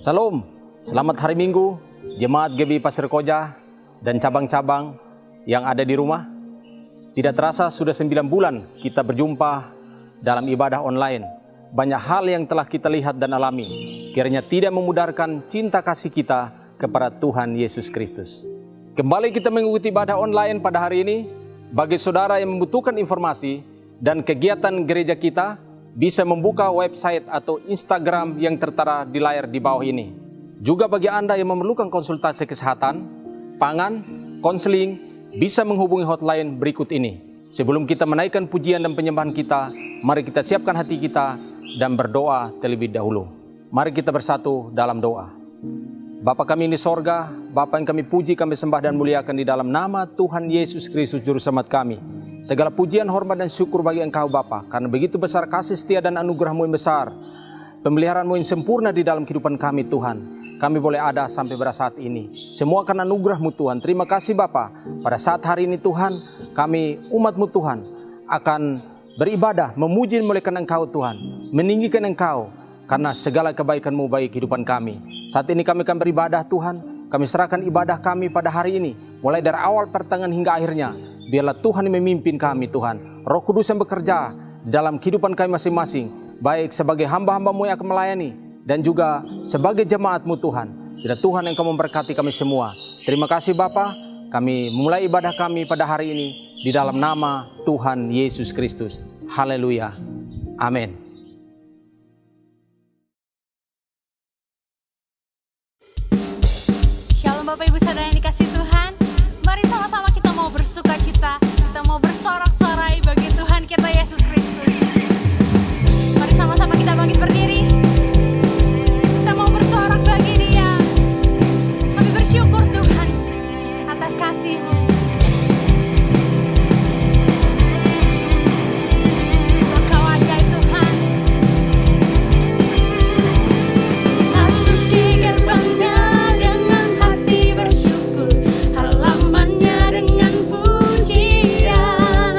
Salam, selamat hari Minggu, Jemaat GB Pasir Koja dan cabang-cabang yang ada di rumah. Tidak terasa sudah 9 bulan kita berjumpa dalam ibadah online. Banyak hal yang telah kita lihat dan alami, kiranya tidak memudarkan cinta kasih kita kepada Tuhan Yesus Kristus. Kembali kita mengikuti ibadah online pada hari ini. Bagi saudara yang membutuhkan informasi dan kegiatan gereja kita, bisa membuka website atau Instagram yang tertera di layar di bawah ini. Juga bagi Anda yang memerlukan konsultasi kesehatan, pangan, konseling, bisa menghubungi hotline berikut ini. Sebelum kita menaikkan pujian dan penyembahan kita, mari kita siapkan hati kita dan berdoa terlebih dahulu. Mari kita bersatu dalam doa. Bapa kami di sorga, Bapa yang kami puji, kami sembah dan muliakan di dalam nama Tuhan Yesus Kristus Juru Selamat kami. Segala pujian, hormat dan syukur bagi Engkau Bapa, karena begitu besar kasih setia dan anugerah-Mu yang besar, pemeliharaan-Mu yang sempurna di dalam kehidupan kami Tuhan. Kami boleh ada sampai pada saat ini. Semua karena anugerah-Mu Tuhan. Terima kasih Bapa. Pada saat hari ini Tuhan, kami umat-Mu Tuhan akan beribadah, memuji dan memuliakan Engkau Tuhan, meninggikan Engkau, karena segala kebaikan-Mu bagi kehidupan kami. Saat ini kami akan beribadah Tuhan. Kami serahkan ibadah kami pada hari ini, mulai dari awal, pertengahan hingga akhirnya. Biarlah Tuhan yang memimpin kami Tuhan. Roh Kudus yang bekerja dalam kehidupan kami masing-masing, baik sebagai hamba-hamba-Mu yang akan melayani, dan juga sebagai jemaat-Mu Tuhan. Biarlah Tuhan yang akan memberkati kami semua. Terima kasih Bapa. Kami memulai ibadah kami pada hari ini di dalam nama Tuhan Yesus Kristus. Haleluya. Amin. Shalom Bapak Ibu Saudara yang dikasihi Tuhan. Mari sama-sama kita mau bersuka cita, kita mau bersorak-sorai bagi Tuhan kita Yesus Kristus. Mari sama-sama kita bangkit berdiri. Kita mau bersorak bagi Dia. Kami bersyukur Tuhan atas kasih-Mu. Sebab Kau ajaib Tuhan. Masuk di gerbangnya dengan hati bersyukur, halamannya dengan pujian.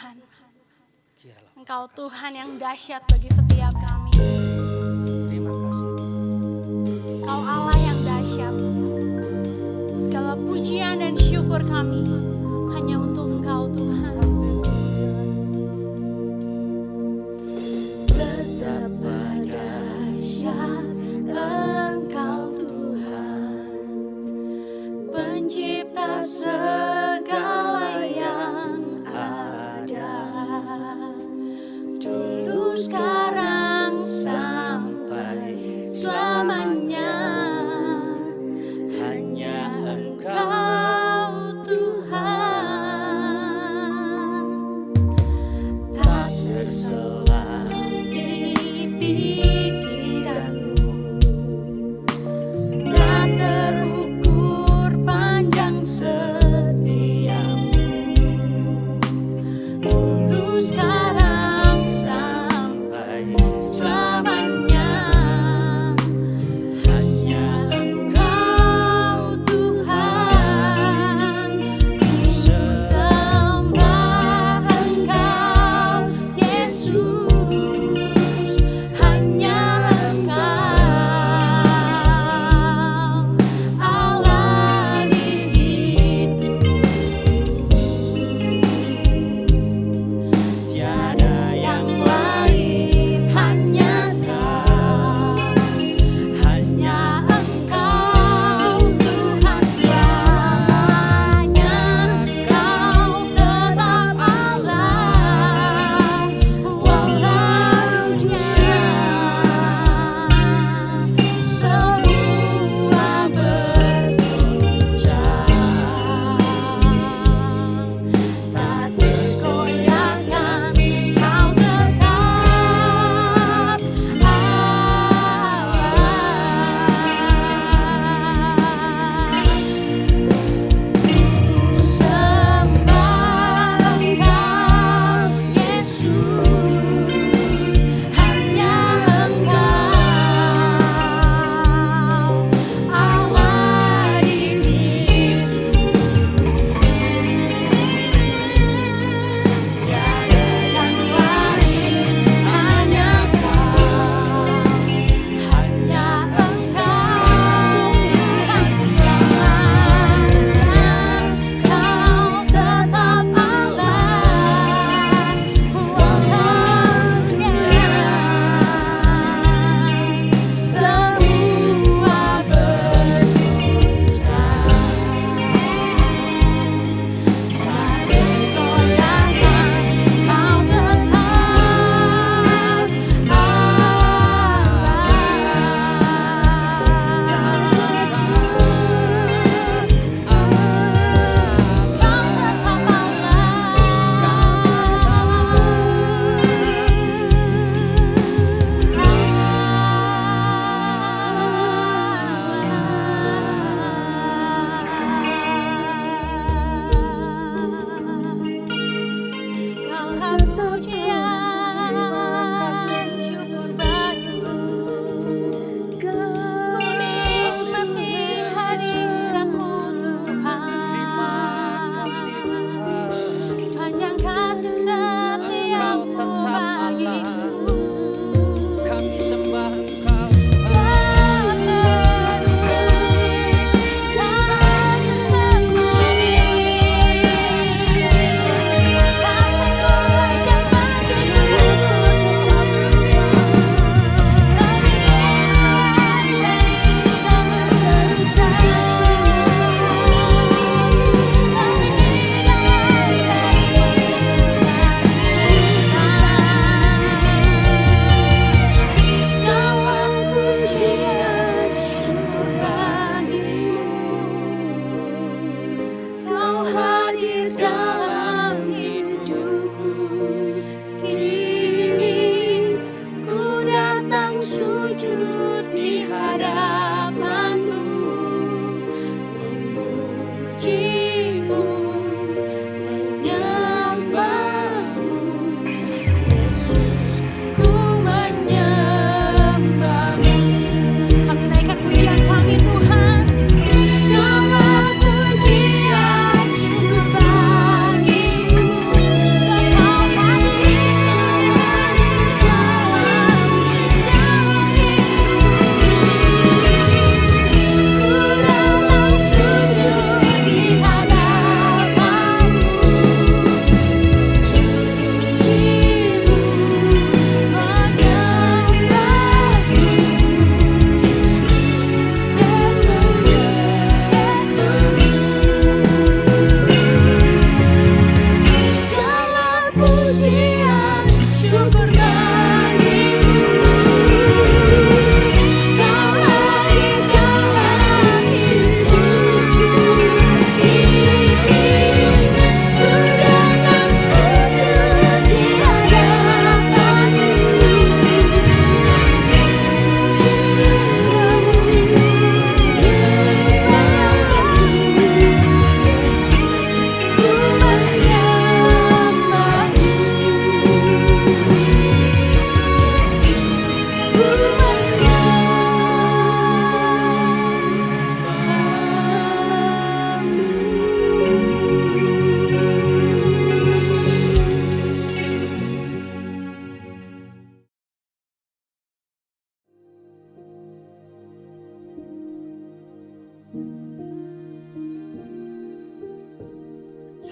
Tuhan. Engkau Tuhan yang dahsyat bagi setiap kami. Terima kasih. Engkau Allah yang dahsyat. Segala pujian dan syukur kami hanya untuk Engkau Tuhan. Betapa dahsyat Engkau Tuhan, pencipta segala yang ada, dulu sekarang sampai selamanya. Hanya Engkau Tuhan, tak terselam di pikiranmu, tak terukur panjang setiamu, dulu sekarang sampai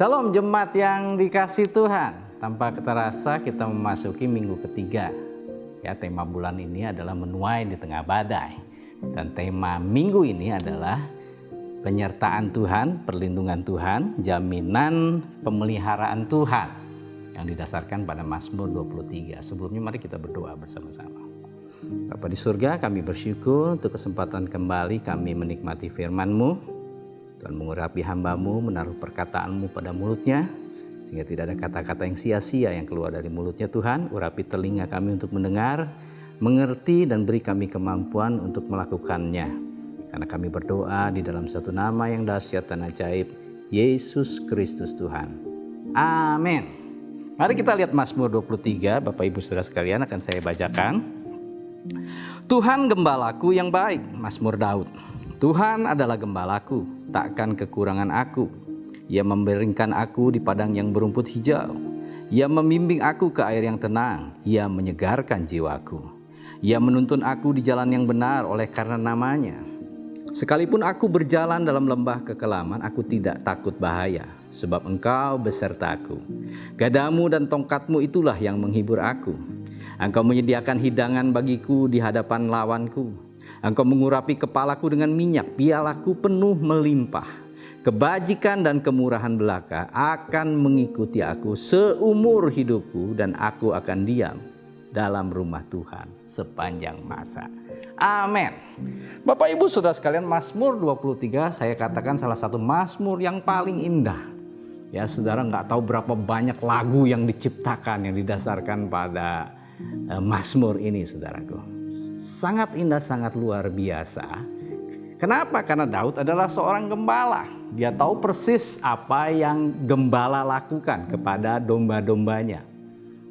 Shalom jemaat yang dikasih Tuhan. Tanpa terasa kita memasuki minggu ketiga. Ya, tema bulan ini adalah menuai di tengah badai. Dan tema minggu ini adalah penyertaan Tuhan, perlindungan Tuhan, jaminan pemeliharaan Tuhan yang didasarkan pada Mazmur 23. Sebelumnya mari kita berdoa bersama-sama. Bapa di surga, kami bersyukur untuk kesempatan kembali kami menikmati firman-Mu. Tuhan mengurapi hamba-Mu, menaruh perkataan-Mu pada mulutnya, sehingga tidak ada kata-kata yang sia-sia yang keluar dari mulutnya Tuhan. Urapi telinga kami untuk mendengar, mengerti, dan beri kami kemampuan untuk melakukannya. Karena kami berdoa di dalam satu nama yang dahsyat dan ajaib, Yesus Kristus Tuhan. Amin. Mari kita lihat Mazmur 23, Bapak Ibu Saudara sekalian, akan saya bacakan. Tuhan gembalaku yang baik, Mazmur Daud. Tuhan adalah gembalaku, takkan kekurangan aku. Ia membaringkan aku di padang yang berumput hijau. Ia membimbing aku ke air yang tenang. Ia menyegarkan jiwaku. Ia menuntun aku di jalan yang benar oleh karena namanya. Sekalipun aku berjalan dalam lembah kekelaman, aku tidak takut bahaya, sebab Engkau besertaku. Gadamu dan tongkatmu itulah yang menghibur aku. Engkau menyediakan hidangan bagiku di hadapan lawanku. Engkau mengurapi kepalaku dengan minyak, pialaku penuh melimpah. Kebajikan dan kemurahan belaka akan mengikuti aku seumur hidupku, dan aku akan diam dalam rumah Tuhan sepanjang masa. Amin. Bapak Ibu Saudara sekalian, Mazmur 23 saya katakan salah satu mazmur yang paling indah. Ya, saudara nggak tahu berapa banyak lagu yang diciptakan yang didasarkan pada mazmur ini, saudaraku. Sangat indah, sangat luar biasa. Kenapa? Karena Daud adalah seorang gembala. Dia tahu persis apa yang gembala lakukan kepada domba-dombanya.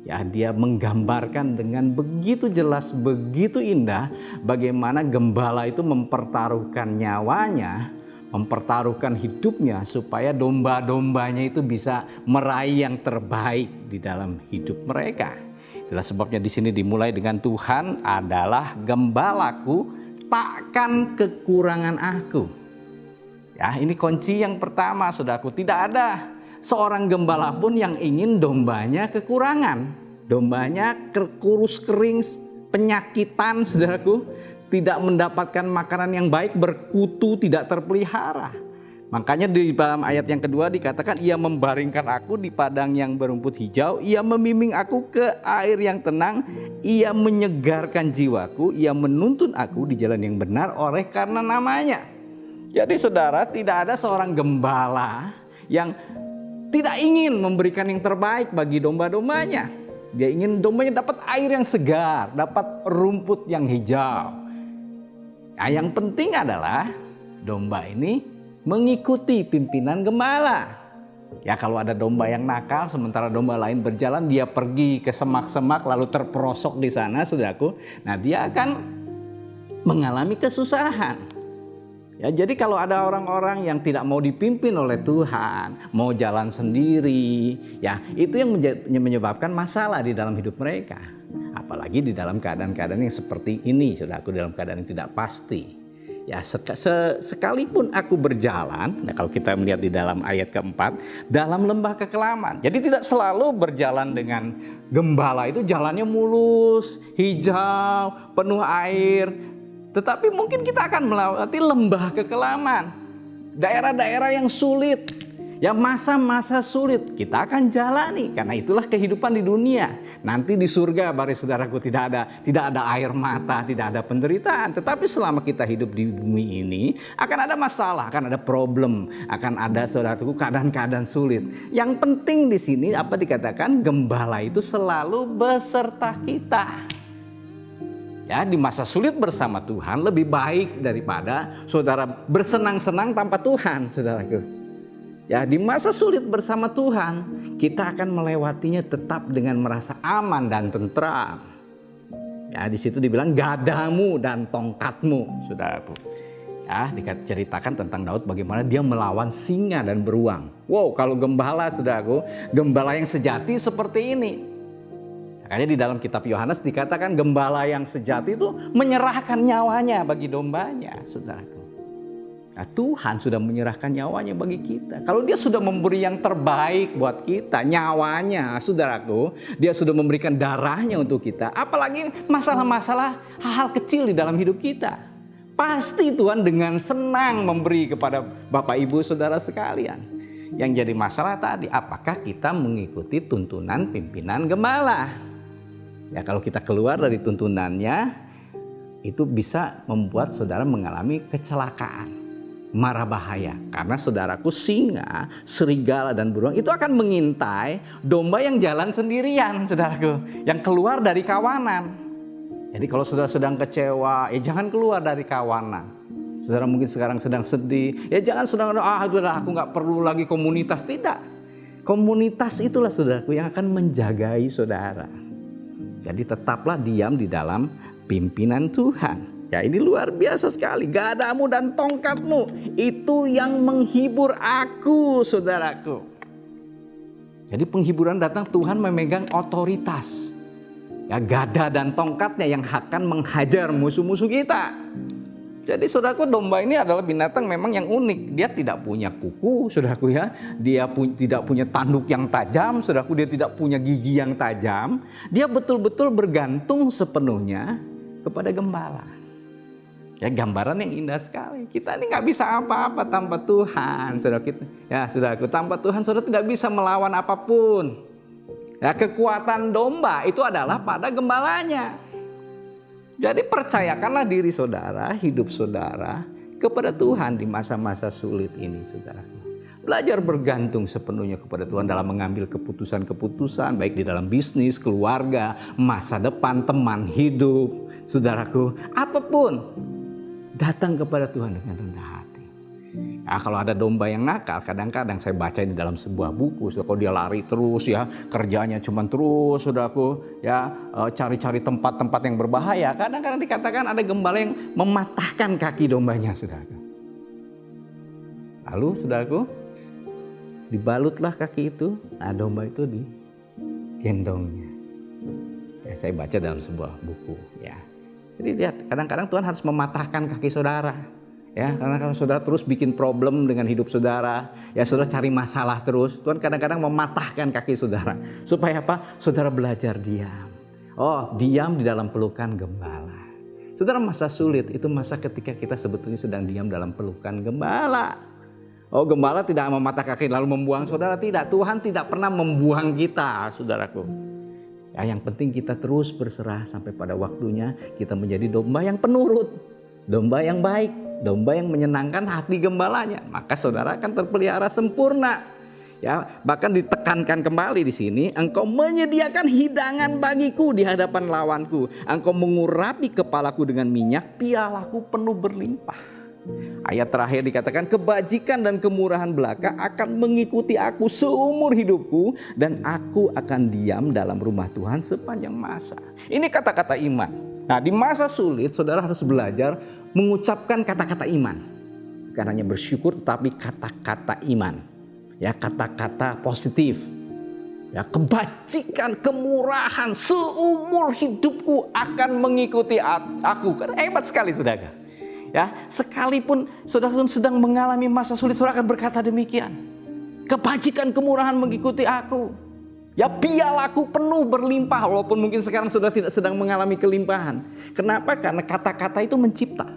Ya, dia menggambarkan dengan begitu jelas, begitu indah bagaimana gembala itu mempertaruhkan nyawanya, mempertaruhkan hidupnya supaya domba-dombanya itu bisa meraih yang terbaik di dalam hidup mereka. Itulah sebabnya di sini dimulai dengan Tuhan adalah gembalaku, takkan kekurangan aku. Ya, ini kunci yang pertama, saudaraku. Tidak ada seorang gembala pun yang ingin dombanya kekurangan. Dombanya kurus kering, penyakitan, saudaraku. Tidak mendapatkan makanan yang baik, berkutu, tidak terpelihara. Makanya di dalam ayat yang kedua dikatakan, ia membaringkan aku di padang yang berumput hijau, ia membimbing aku ke air yang tenang, ia menyegarkan jiwaku, ia menuntun aku di jalan yang benar oleh karena namanya. Jadi saudara, tidak ada seorang gembala yang tidak ingin memberikan yang terbaik bagi domba-dombanya. Dia ingin dombanya dapat air yang segar, dapat rumput yang hijau. Nah, yang penting adalah domba ini mengikuti pimpinan gembala. Ya, kalau ada domba yang nakal sementara domba lain berjalan, dia pergi ke semak-semak lalu terperosok di sana, saudaraku. Nah, dia akan mengalami kesusahan. Ya, jadi kalau ada orang-orang yang tidak mau dipimpin oleh Tuhan, mau jalan sendiri, ya itu yang menyebabkan masalah di dalam hidup mereka. Apalagi di dalam keadaan-keadaan yang seperti ini, saudaraku, dalam keadaan yang tidak pasti. Ya, sekalipun aku berjalan, nah kalau kita melihat di dalam ayat keempat, dalam lembah kekelaman. Jadi tidak selalu berjalan dengan gembala itu jalannya mulus, hijau, penuh air. Tetapi mungkin kita akan melewati lembah kekelaman, daerah-daerah yang sulit, ya masa-masa sulit kita akan jalani. Karena itulah kehidupan di dunia. Nanti di surga, baris saudaraku, tidak ada air mata, tidak ada penderitaan. Tetapi selama kita hidup di bumi ini akan ada masalah, akan ada problem, akan ada, saudaraku, keadaan-keadaan sulit. Yang penting di sini apa dikatakan, gembala itu selalu beserta kita. Ya, di masa sulit bersama Tuhan lebih baik daripada saudara bersenang-senang tanpa Tuhan, saudaraku. Ya, di masa sulit bersama Tuhan, kita akan melewatinya tetap dengan merasa aman dan tentram. Ya, di situ dibilang gadamu dan tongkatmu, saudaraku. Ya, diceritakan tentang Daud bagaimana dia melawan singa dan beruang. Wow, kalau gembala, saudaraku, gembala yang sejati seperti ini. Makanya di dalam kitab Yohanes dikatakan gembala yang sejati itu menyerahkan nyawanya bagi dombanya, saudaraku. Nah, Tuhan sudah menyerahkan nyawanya bagi kita. Kalau dia sudah memberi yang terbaik buat kita, nyawanya, saudaraku, dia sudah memberikan darahnya untuk kita. Apalagi masalah-masalah hal-hal kecil di dalam hidup kita. Pasti Tuhan dengan senang memberi kepada Bapak Ibu Saudara sekalian. Yang jadi masalah tadi, apakah kita mengikuti tuntunan pimpinan gembala? Ya, kalau kita keluar dari tuntunannya, itu bisa membuat saudara mengalami kecelakaan. Mara bahaya, karena saudaraku, singa, serigala dan beruang itu akan mengintai domba yang jalan sendirian, saudaraku, yang keluar dari kawanan. Jadi kalau saudara sedang kecewa, ya jangan keluar dari kawanan. Saudara mungkin sekarang sedang sedih, ya jangan aku nggak perlu lagi komunitas. Tidak, komunitas itulah saudaraku yang akan menjagai saudara. Jadi tetaplah diam di dalam pimpinan Tuhan. Ya, ini luar biasa sekali. Gadamu dan tongkatmu itu yang menghibur aku, saudaraku. Jadi penghiburan datang, Tuhan memegang otoritas. Ya, gada dan tongkatnya yang akan menghajar musuh-musuh kita. Jadi saudaraku, domba ini adalah binatang memang yang unik. Dia tidak punya kuku, saudaraku ya. Dia tidak punya tanduk yang tajam, saudaraku. Dia tidak punya gigi yang tajam. Dia betul-betul bergantung sepenuhnya kepada gembala. Ya, gambaran yang indah sekali. Kita ini nggak bisa apa-apa tanpa Tuhan, saudara kita. Ya, saudaraku, tanpa Tuhan saudara tidak bisa melawan apapun. Ya, kekuatan domba itu adalah pada gembalanya. Jadi percayakanlah diri saudara, hidup saudara kepada Tuhan di masa-masa sulit ini, saudaraku. Belajar bergantung sepenuhnya kepada Tuhan dalam mengambil keputusan-keputusan, baik di dalam bisnis, keluarga, masa depan, teman hidup, saudaraku, apapun. Datang kepada Tuhan dengan rendah hati. Nah, kalau ada domba yang nakal, kadang-kadang saya baca di dalam sebuah buku, kalau dia lari terus ya, kerjanya cuma terus, saudaraku, ya cari-cari tempat-tempat yang berbahaya. Kadang-kadang dikatakan ada gembala yang mematahkan kaki dombanya, saudaraku. Lalu, saudaraku, dibalutlah kaki itu, nah domba itu digendongnya. Ya, saya baca dalam sebuah buku, ya. Jadi lihat, kadang-kadang Tuhan harus mematahkan kaki saudara. Ya, karena kalau saudara terus bikin problem dengan hidup saudara, ya saudara cari masalah terus, Tuhan kadang-kadang mematahkan kaki saudara. Supaya apa? Saudara belajar diam. Oh, diam di dalam pelukan gembala. Saudara, masa sulit itu masa ketika kita sebetulnya sedang diam dalam pelukan gembala. Oh, gembala tidak mematah kaki lalu membuang saudara, tidak. Tuhan tidak pernah membuang kita, saudaraku. Ya, yang penting kita terus berserah sampai pada waktunya kita menjadi domba yang penurut, domba yang baik, domba yang menyenangkan hati gembalanya. Maka saudara akan terpelihara sempurna. Ya, bahkan ditekankan kembali di sini, engkau menyediakan hidangan bagiku di hadapan lawanku. Engkau mengurapi kepalaku dengan minyak, pialaku penuh berlimpah. Ayat terakhir dikatakan, kebajikan dan kemurahan belaka akan mengikuti aku seumur hidupku, dan aku akan diam dalam rumah Tuhan sepanjang masa. Ini kata-kata iman. Nah, di masa sulit saudara harus belajar mengucapkan kata-kata iman. Bukan hanya bersyukur, tetapi kata-kata iman. Ya, kata-kata positif. Ya, kebajikan, kemurahan seumur hidupku akan mengikuti aku. Kan hebat sekali, saudara. Ya, sekalipun saudara sedang mengalami masa sulit, saudara akan berkata demikian. Kebajikan, kemurahan mengikuti aku. Ya, pialaku penuh berlimpah, walaupun mungkin sekarang saudara tidak sedang mengalami kelimpahan. Kenapa? Karena kata-kata itu mencipta.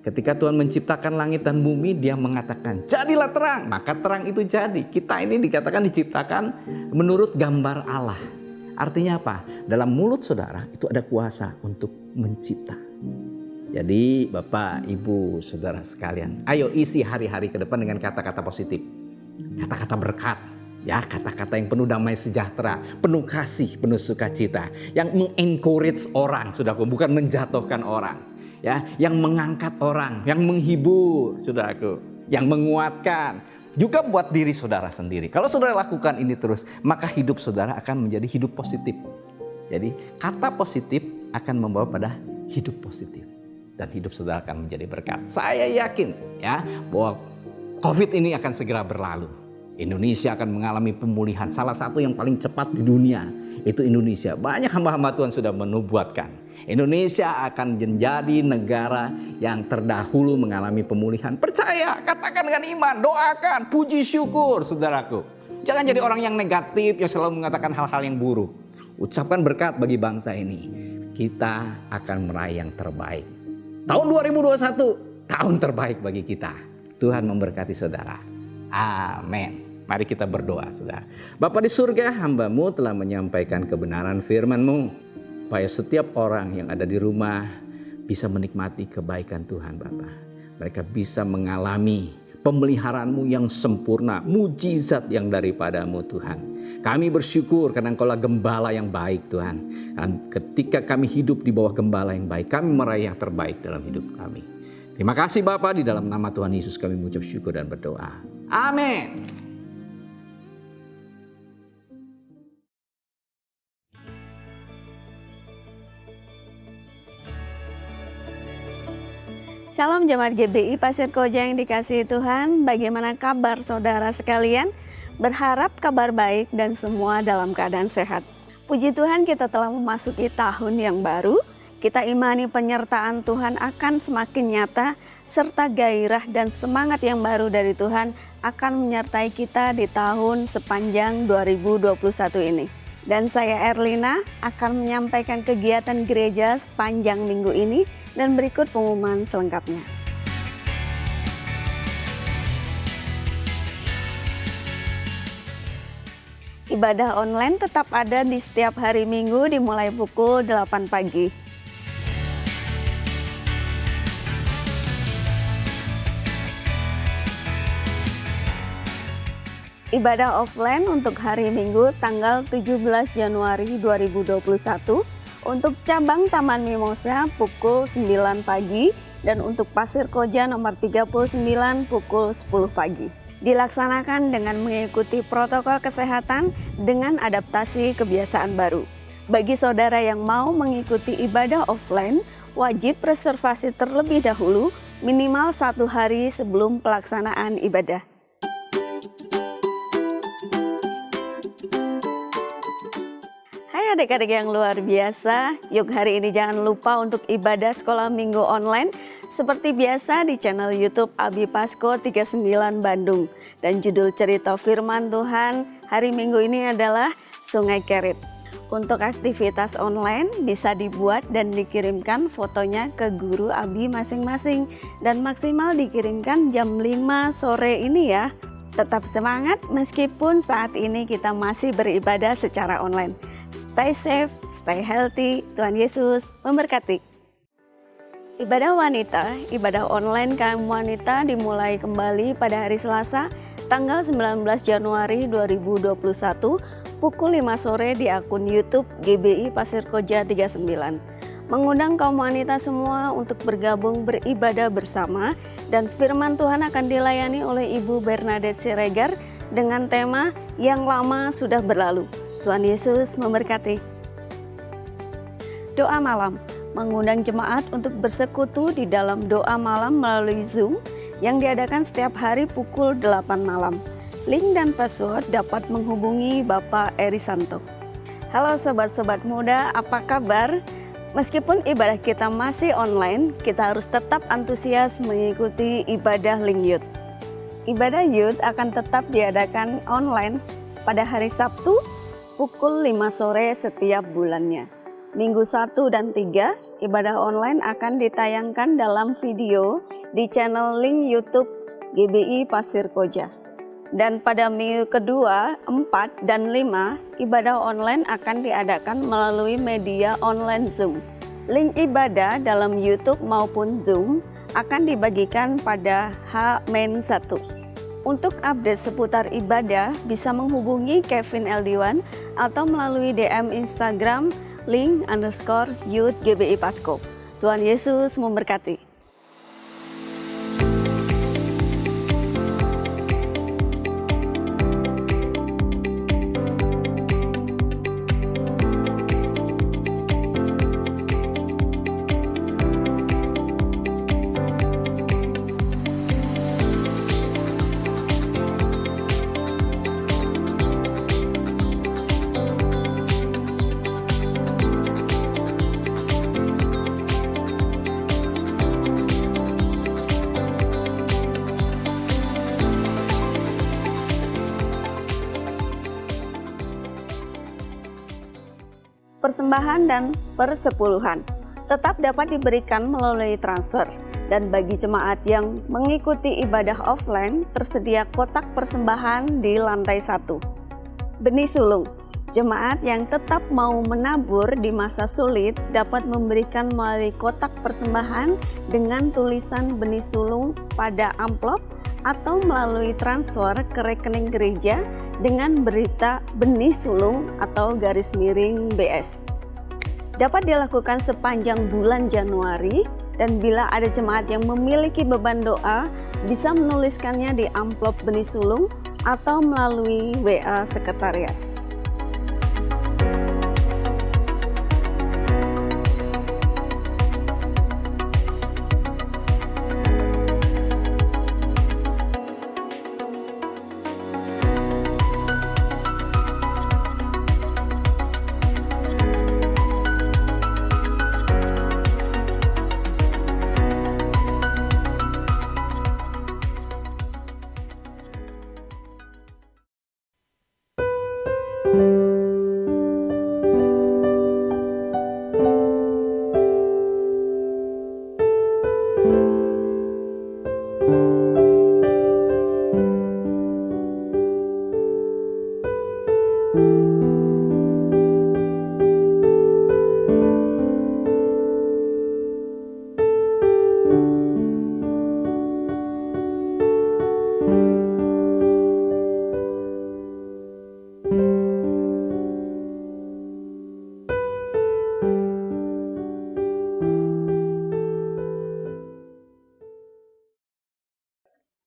Ketika Tuhan menciptakan langit dan bumi, Dia mengatakan, jadilah terang, maka terang itu jadi. Kita ini dikatakan diciptakan menurut gambar Allah. Artinya apa? Dalam mulut saudara itu ada kuasa untuk mencipta. Jadi Bapak, Ibu, Saudara sekalian, ayo isi hari-hari ke depan dengan kata-kata positif. Kata-kata berkat, ya, kata-kata yang penuh damai sejahtera, penuh kasih, penuh sukacita, yang mengencourage orang, saudaraku, bukan menjatuhkan orang. Ya, yang mengangkat orang, yang menghibur, saudaraku, yang menguatkan, juga buat diri saudara sendiri. Kalau saudara lakukan ini terus, maka hidup saudara akan menjadi hidup positif. Jadi kata positif akan membawa pada hidup positif. Dan hidup saudara akan menjadi berkat. Saya yakin ya bahwa COVID ini akan segera berlalu. Indonesia akan mengalami pemulihan. Salah satu yang paling cepat di dunia itu Indonesia. Banyak hamba-hamba Tuhan sudah menubuatkan. Indonesia akan menjadi negara yang terdahulu mengalami pemulihan. Percaya, katakan dengan iman, doakan, puji syukur saudaraku. Jangan jadi orang yang negatif, yang selalu mengatakan hal-hal yang buruk. Ucapkan berkat bagi bangsa ini. Kita akan meraih yang terbaik. Tahun 2021, tahun terbaik bagi kita. Tuhan memberkati saudara. Amin. Mari kita berdoa, saudara. Bapa di surga, hamba-Mu telah menyampaikan kebenaran firman-Mu. Supaya setiap orang yang ada di rumah bisa menikmati kebaikan Tuhan Bapa. Mereka bisa mengalami pemeliharaan-Mu yang sempurna, mujizat yang daripada-Mu Tuhan. Kami bersyukur karena Engkaulah gembala yang baik Tuhan. Dan ketika kami hidup di bawah gembala yang baik, kami meraih yang terbaik dalam hidup kami. Terima kasih Bapa, di dalam nama Tuhan Yesus kami mengucap syukur dan berdoa. Amin. Shalom jemaat GBI Pasir Koja yang dikasihi Tuhan, bagaimana kabar saudara sekalian? Berharap kabar baik dan semua dalam keadaan sehat. Puji Tuhan, kita telah memasuki tahun yang baru. Kita imani penyertaan Tuhan akan semakin nyata, serta gairah dan semangat yang baru dari Tuhan akan menyertai kita di tahun sepanjang 2021 ini. Dan saya Erlina akan menyampaikan kegiatan gereja sepanjang minggu ini, dan berikut pengumuman selengkapnya. Ibadah online tetap ada di setiap hari Minggu dimulai pukul 8 pagi. Ibadah offline untuk hari Minggu tanggal 17 Januari 2021 untuk cabang Taman Mimosa pukul 9 pagi dan untuk Pasir Koja nomor 39 pukul 10 pagi. Dilaksanakan dengan mengikuti protokol kesehatan dengan adaptasi kebiasaan baru. Bagi saudara yang mau mengikuti ibadah offline, wajib reservasi terlebih dahulu minimal 1 hari sebelum pelaksanaan ibadah. Hai adik-adik yang luar biasa, yuk hari ini jangan lupa untuk ibadah sekolah minggu online seperti biasa di channel YouTube Abi Pasko 39 Bandung. Dan judul cerita firman Tuhan hari Minggu ini adalah Sungai Kerit. Untuk aktivitas online bisa dibuat dan dikirimkan fotonya ke guru Abi masing-masing dan maksimal dikirimkan jam 5 sore ini ya. Tetap semangat meskipun saat ini kita masih beribadah secara online. Stay safe, stay healthy, Tuhan Yesus memberkati. Ibadah wanita, ibadah online kaum wanita dimulai kembali pada hari Selasa, tanggal 19 Januari 2021, pukul 5 sore di akun YouTube GBI Pasir Koja 39. Mengundang kaum wanita semua untuk bergabung beribadah bersama dan firman Tuhan akan dilayani oleh Ibu Bernadette Siregar dengan tema Yang Lama Sudah Berlalu. Tuhan Yesus memberkati. Doa malam, mengundang jemaat untuk bersekutu di dalam doa malam melalui Zoom yang diadakan setiap hari pukul 8 malam. Link dan password dapat menghubungi Bapak Erisanto. Halo sobat-sobat muda, apa kabar? Meskipun ibadah kita masih online, kita harus tetap antusias mengikuti ibadah Link Youth. Ibadah Youth akan tetap diadakan online pada hari Sabtu pukul 5 sore setiap bulannya. Minggu 1 dan 3, ibadah online akan ditayangkan dalam video di channel Link YouTube GBI Pasir Koja. Dan pada minggu kedua, 4 dan 5, ibadah online akan diadakan melalui media online Zoom. Link ibadah dalam YouTube maupun Zoom akan dibagikan pada H-1. Untuk update seputar ibadah, bisa menghubungi Kevin Eldiwan atau melalui DM Instagram link_youth GBI Pasko. Tuhan Yesus memberkati. persembahan dan persepuluhan. Tetap dapat diberikan melalui transfer. Dan bagi jemaat yang mengikuti ibadah offline, tersedia kotak persembahan di lantai 1. Benih sulung. Jemaat yang tetap mau menabur di masa sulit dapat memberikan melalui kotak persembahan dengan tulisan benih sulung pada amplop atau melalui transfer ke rekening gereja dengan berita benih sulung atau _BS. Dapat dilakukan sepanjang bulan Januari, dan bila ada jemaat yang memiliki beban doa, bisa menuliskannya di amplop benih sulung atau melalui WA sekretariat.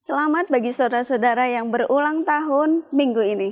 Selamat bagi saudara-saudara yang berulang tahun minggu ini.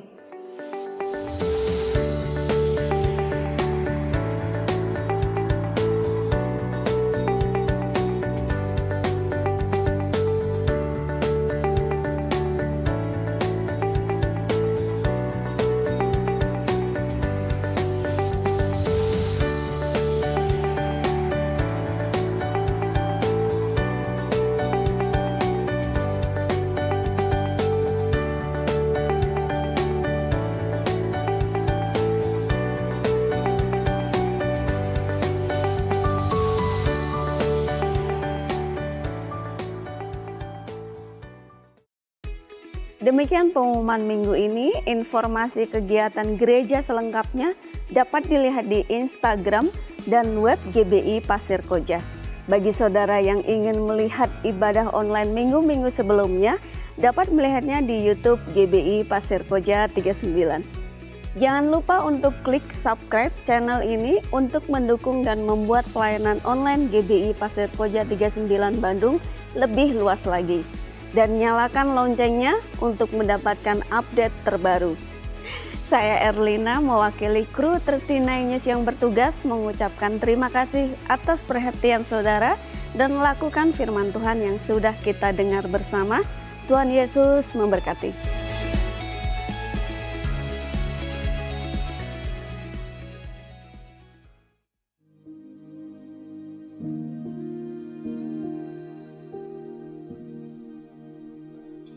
Demikian pengumuman minggu ini. Informasi kegiatan gereja selengkapnya dapat dilihat di Instagram dan web GBI Pasir Koja. Bagi saudara yang ingin melihat ibadah online minggu-minggu sebelumnya, dapat melihatnya di YouTube GBI Pasir Koja 39. Jangan lupa untuk klik subscribe channel ini untuk mendukung dan membuat pelayanan online GBI Pasir Koja 39 Bandung lebih luas lagi. Dan nyalakan loncengnya untuk mendapatkan update terbaru. Saya Erlina mewakili kru 39 News yang bertugas mengucapkan terima kasih atas perhatian saudara dan lakukan firman Tuhan yang sudah kita dengar bersama. Tuhan Yesus memberkati.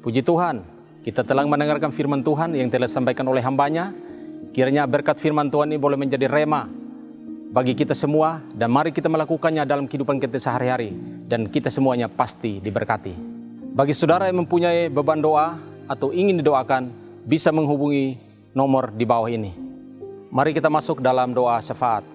Puji Tuhan, kita telah mendengarkan firman Tuhan yang telah disampaikan oleh hambanya. Kiranya berkat firman Tuhan ini boleh menjadi rema bagi kita semua, dan mari kita melakukannya dalam kehidupan kita sehari-hari, dan kita semuanya pasti diberkati. Bagi saudara yang mempunyai beban doa atau ingin didoakan, bisa menghubungi nomor di bawah ini. Mari kita masuk dalam doa syafaat.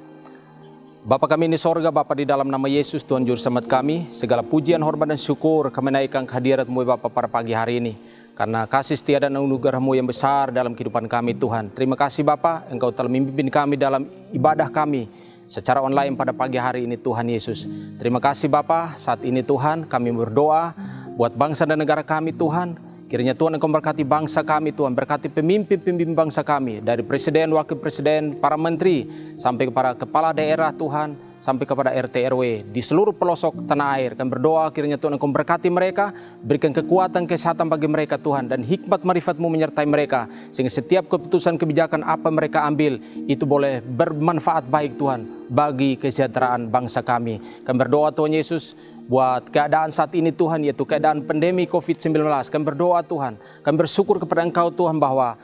Bapa kami di sorga, Bapa di dalam nama Yesus, Tuhan Juru Selamat kami, segala pujian, hormat dan syukur kami naikkan kehadirat-Mu Bapa pada pagi hari ini. Karena kasih setia dan anugerah-Mu yang besar dalam kehidupan kami Tuhan. Terima kasih Bapa, Engkau telah memimpin kami dalam ibadah kami secara online pada pagi hari ini Tuhan Yesus. Terima kasih Bapa, saat ini Tuhan kami berdoa buat bangsa dan negara kami Tuhan. Kiranya Tuhan Engkau berkati bangsa kami Tuhan, berkati pemimpin-pemimpin bangsa kami, dari presiden, wakil presiden, para menteri, sampai kepada kepala daerah Tuhan, sampai kepada RT RW di seluruh pelosok tanah air. Kami berdoa kiranya Tuhan Engkau berkati mereka, berikan kekuatan, kesehatan bagi mereka Tuhan, dan hikmat marifat-Mu menyertai mereka, sehingga setiap keputusan kebijakan apa mereka ambil, itu boleh bermanfaat baik Tuhan, bagi kesejahteraan bangsa kami. Kami berdoa Tuhan Yesus, buat keadaan saat ini Tuhan, yaitu keadaan pandemi COVID-19. Kami berdoa Tuhan, kami bersyukur kepada Engkau Tuhan bahwa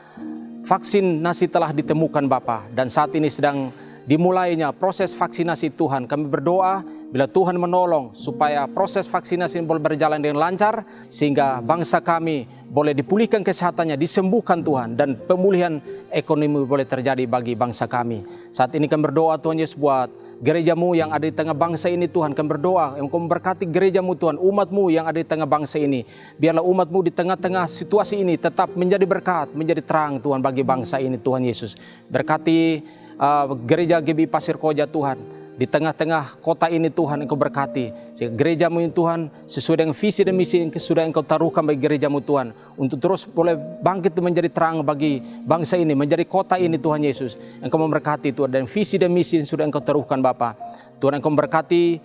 vaksinasi telah ditemukan Bapa, dan saat ini sedang dimulainya proses vaksinasi Tuhan. Kami berdoa bila Tuhan menolong supaya proses vaksinasi ini boleh berjalan dengan lancar, sehingga bangsa kami boleh dipulihkan kesehatannya, disembuhkan Tuhan, dan pemulihan ekonomi boleh terjadi bagi bangsa kami. Saat ini kami berdoa Tuhan Yesus buat gerejamu yang ada di tengah bangsa ini Tuhan. Kami berdoa Engkau memberkati gerejamu Tuhan, umatmu yang ada di tengah bangsa ini. Biarlah umatmu di tengah-tengah situasi ini tetap menjadi berkat, menjadi terang Tuhan bagi bangsa ini Tuhan Yesus. Berkati gereja GBI Pasir Koja Tuhan. Di tengah-tengah kota ini Tuhan Engkau berkati. Sehingga gerejamu ini Tuhan sesuai dengan visi dan misi yang sudah Engkau taruhkan bagi gerejamu Tuhan. Untuk terus boleh bangkit menjadi terang bagi bangsa ini, menjadi kota ini Tuhan Yesus. Engkau memberkati Tuhan, dan visi dan misi yang sudah Engkau taruhkan Bapa. Tuhan Engkau memberkati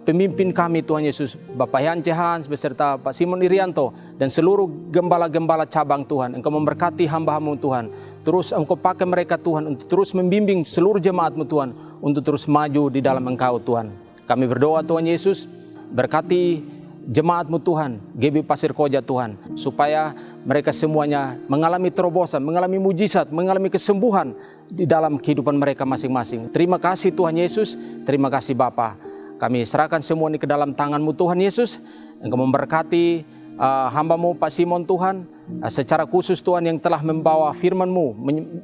pemimpin kami Tuhan Yesus, Bapak Yance Hans beserta Pak Simon Irianto dan seluruh gembala-gembala cabang Tuhan. Engkau memberkati hamba-Mu Tuhan. Terus Engkau pakai mereka Tuhan untuk terus membimbing seluruh jemaat-Mu Tuhan untuk terus maju di dalam Engkau Tuhan. Kami berdoa Tuhan Yesus, berkati jemaat-Mu Tuhan, GBI Pasir Koja Tuhan, supaya mereka semuanya mengalami terobosan, mengalami mujizat, mengalami kesembuhan di dalam kehidupan mereka masing-masing. Terima kasih Tuhan Yesus, terima kasih Bapa. Kami serahkan semua ini ke dalam tangan-Mu Tuhan Yesus. Engkau memberkati hamba-Mu Pak Simon Tuhan, secara khusus Tuhan yang telah membawa firman-Mu,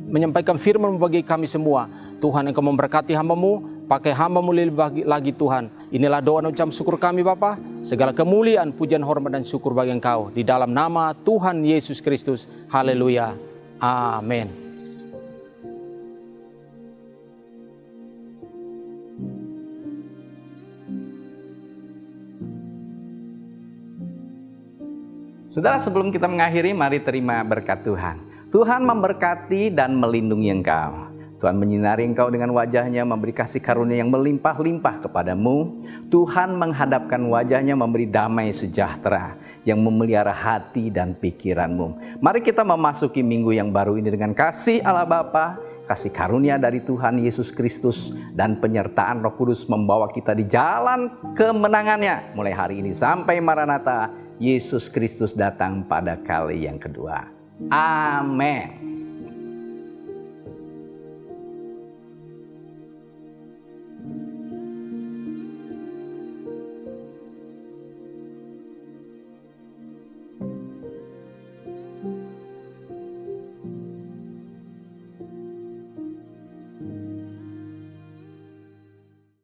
menyampaikan firman-Mu bagi kami semua. Tuhan Engkau memberkati hamba-Mu, pakai hamba-Mu lebih lagi Tuhan. Inilah doa dan ucapan syukur kami Bapa. Segala kemuliaan, pujian, hormat dan syukur bagi Engkau. Di dalam nama Tuhan Yesus Kristus. Haleluya. Amin. Saudara, sebelum kita mengakhiri, mari terima berkat Tuhan. Tuhan memberkati dan melindungi engkau. Tuhan menyinari engkau dengan wajahnya, memberi kasih karunia yang melimpah-limpah kepadamu. Tuhan menghadapkan wajahnya, memberi damai sejahtera yang memelihara hati dan pikiranmu. Mari kita memasuki minggu yang baru ini dengan kasih Allah Bapa, kasih karunia dari Tuhan Yesus Kristus, dan penyertaan Roh Kudus membawa kita di jalan kemenangannya. Mulai hari ini sampai Maranatha, Yesus Kristus datang pada kali yang kedua. Amin.